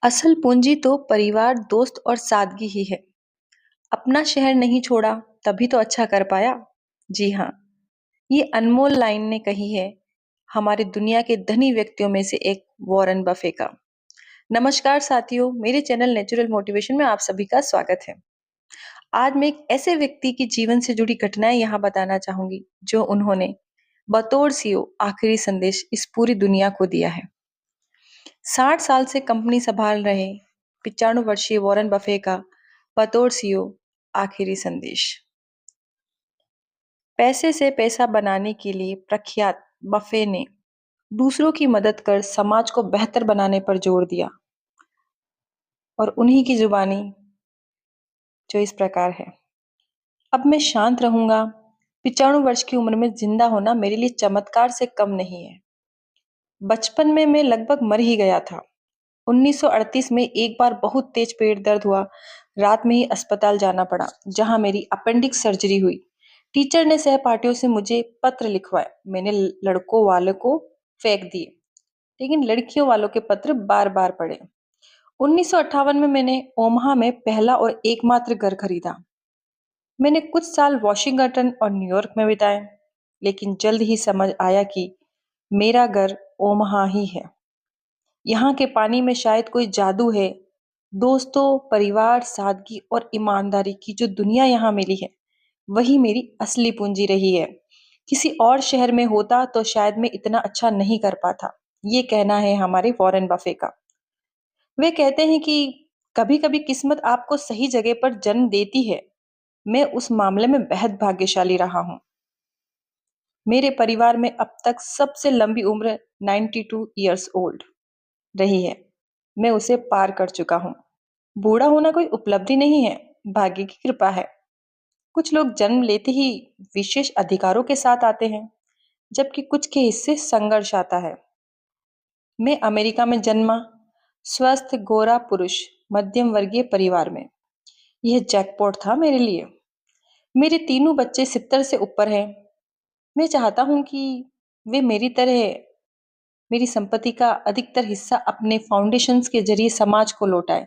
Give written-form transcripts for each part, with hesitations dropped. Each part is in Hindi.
असल पूंजी तो परिवार, दोस्त और सादगी ही है। अपना शहर नहीं छोड़ा, तभी तो अच्छा कर पाया। जी हाँ, ये अनमोल लाइन ने कही है हमारे दुनिया के धनी व्यक्तियों में से एक वॉरेन बफे का। नमस्कार साथियों, मेरे चैनल नेचुरल मोटिवेशन में आप सभी का स्वागत है। आज मैं एक ऐसे व्यक्ति की जीवन से जुड़ी घटनाएं यहाँ बताना चाहूंगी जो उन्होंने बतौर सीईओ आखिरी संदेश इस पूरी दुनिया को दिया है। 60 साल से कंपनी संभाल रहे 95 वर्षीय वॉरेन बफे का बतौर सीईओ आखिरी संदेश। पैसे से पैसा बनाने के लिए प्रख्यात बफे ने दूसरों की मदद कर समाज को बेहतर बनाने पर जोर दिया और उन्हीं की जुबानी जो इस प्रकार है। अब मैं शांत रहूंगा। 95 वर्ष की उम्र में जिंदा होना मेरे लिए चमत्कार से कम नहीं है। बचपन में मैं लगभग मर ही गया था। 1938 में एक बार बहुत तेज पेट दर्द हुआ। रात में ही अस्पताल जाना पड़ा, जहां मेरी अपेंडिक्स सर्जरी हुई। टीचर ने सहपाठियों से मुझे पत्र लिखवाए। मैंने लड़कों वालों को फेंक दिए, लेकिन लड़कियों वालों के पत्र बार बार पढ़े। 1958 में मैंने ओमाहा में पहला और एकमात्र घर खरीदा। मैंने कुछ साल वॉशिंगटन और न्यूयॉर्क में बिताए, लेकिन जल्द ही समझ आया कि मेरा घर ओमाहा ही है। यहाँ के पानी में शायद कोई जादू है। दोस्तों, परिवार, सादगी और ईमानदारी की जो दुनिया यहाँ मिली है, वही मेरी असली पूंजी रही है। किसी और शहर में होता तो शायद मैं इतना अच्छा नहीं कर पाता। ये कहना है हमारे वॉरेन बफे का। वे कहते हैं कि कभी कभी किस्मत आपको सही जगह पर जन्म देती है। मैं उस मामले में बेहद भाग्यशाली रहा हूँ। मेरे परिवार में अब तक सबसे लंबी उम्र 92 ईयर्स ओल्ड रही है। मैं उसे पार कर चुका हूँ। बूढ़ा होना कोई उपलब्धि नहीं है, भाग्य की कृपा है। कुछ लोग जन्म लेते ही विशेष अधिकारों के साथ आते हैं, जबकि कुछ के हिस्से संघर्ष आता है। मैं अमेरिका में जन्मा, स्वस्थ गोरा पुरुष, मध्यम वर्गीय परिवार में। यह जैकपॉट था मेरे लिए। मेरे तीनों बच्चे 70 से ऊपर हैं। मैं चाहता हूं कि वे मेरी तरह मेरी संपत्ति का अधिकतर हिस्सा अपने फाउंडेशंस के जरिए समाज को लौटाएं।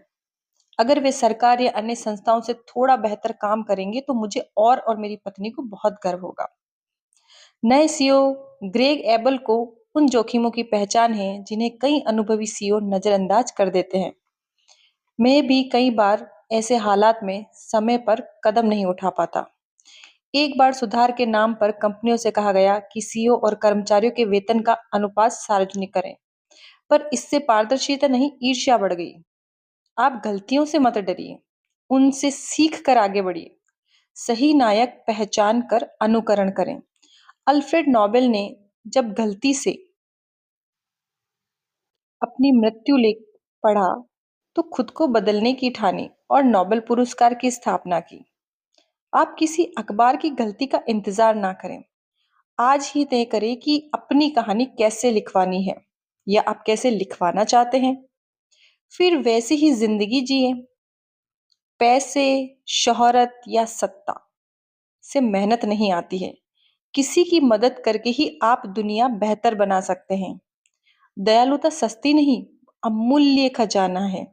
अगर वे सरकार या अन्य संस्थाओं से थोड़ा बेहतर काम करेंगे तो मुझे और मेरी पत्नी को बहुत गर्व होगा। नए सीईओ ग्रेग एबल को उन जोखिमों की पहचान है जिन्हें कई अनुभवी सीईओ नजरअंदाज कर देते हैं। मैं भी कई बार ऐसे हालात में समय पर कदम नहीं उठा पाता। एक बार सुधार के नाम पर कंपनियों से कहा गया कि सीईओ और कर्मचारियों के वेतन का अनुपात सार्वजनिक करें, पर इससे पारदर्शिता नहीं, ईर्ष्या बढ़ गई। आप गलतियों से मत डरिए, उनसे सीख कर आगे बढ़िए। सही नायक पहचान कर अनुकरण करें। अल्फ्रेड नोबेल ने जब गलती से अपनी मृत्यु लेख पढ़ा तो खुद को बदलने की ठानी और नोबेल पुरस्कार की स्थापना की। आप किसी अखबार की गलती का इंतजार ना करें। आज ही तय करें कि अपनी कहानी कैसे लिखवानी है या आप कैसे लिखवाना चाहते हैं। फिर वैसी ही जिंदगी जिए। पैसे, शोहरत या सत्ता से मेहनत नहीं आती है। किसी की मदद करके ही आप दुनिया बेहतर बना सकते हैं। दयालुता सस्ती नहीं, अमूल्य खजाना है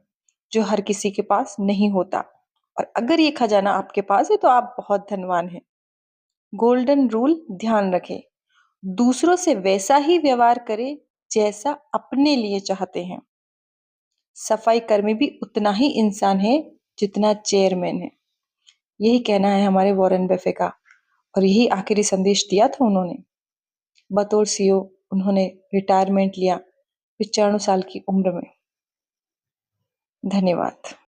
जो हर किसी के पास नहीं होता। और अगर ये खजाना आपके पास है तो आप बहुत धनवान हैं। गोल्डन रूल ध्यान रखें। दूसरों से वैसा ही व्यवहार करें जैसा अपने लिए चाहते हैं। सफाई कर्मी भी उतना ही इंसान है जितना चेयरमैन है। यही कहना है हमारे वॉरेन बफे का, और यही आखिरी संदेश दिया था उन्होंने। बतौर सीईओ उन्होंने रिटायरमेंट लिया 95 साल की उम्र में। धन्यवाद।